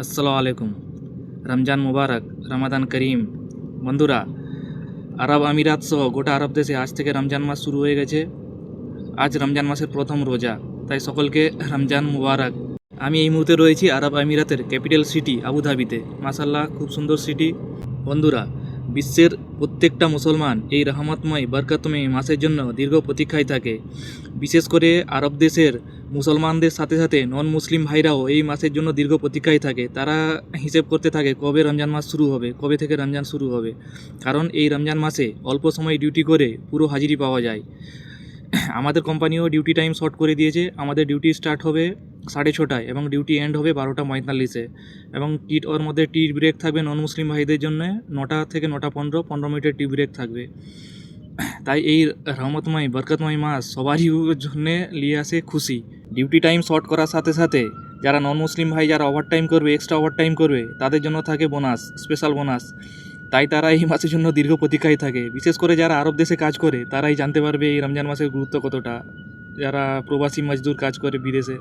আসসালামু আলাইকুম। রমজান মুবারক, রমাদান করিম। বন্ধুরা, আরব আমিরাত সহ গোটা আরব দেশে আজ থেকে রমজান মাস শুরু হয়ে গেছে। আজ রমজান মাসের প্রথম রোজা, তাই সকলকে রমজান মুবারক। আমি এই মুহূর্তে রয়েছি আরব আমিরাতের ক্যাপিটাল সিটি আবুধাবিতে। মাশাল্লাহ, খুব সুন্দর সিটি। বন্ধুরা, বিশ্বের প্রত্যেকটা মুসলমান এই রহমতময় বরকতময় মাসের জন্য দীর্ঘ প্রতীক্ষায় থাকে। বিশেষ করে আরব দেশের মুসলমানদের সাথে সাথে নন মুসলিম ভাইরাও এই মাসের জন্য দীর্ঘ প্রতীক্ষায় থাকে। তারা হিসেব করতে থাকে কবে রমজান মাস শুরু হবে, কবে থেকে রমজান শুরু হবে। কারণ এই রমজান মাসে অল্প সময় ডিউটি করে পুরো হাজিরি পাওয়া যায়। আমাদের কোম্পানিও ডিউটি টাইম শর্ট করে দিয়েছে। আমাদের ডিউটি স্টার্ট হবে 6:30 এবং ডিউটি এন্ড হবে 12:45-এ। এবং ওর মধ্যে টি ব্রেক থাকবে নন মুসলিম ভাইদের জন্য 9টা থেকে 9:15, 15 মিনিটের টি ব্রেক থাকবে। তাই এই রহমতময় বরকতময় মাস সবারই জন্যে নিয়ে আসে খুশি। ডিউটি টাইম শর্ট করার সাথে সাথে যারা নন মুসলিম ভাই যারা ওভারটাইম করবে, এক্সট্রা ওভারটাইম করবে, তাদের জন্য থাকে বোনাস, স্পেশাল বোনাস। তাই তারা এই মাসের জন্য দীর্ঘ প্রতীক্ষায় থাকে। বিশেষ করে যারা আরব দেশে কাজ করে তারাই জানতে পারবে এই রমজান মাসের গুরুত্ব কতটা, যারা প্রবাসী মজদুর কাজ করে বিদেশে।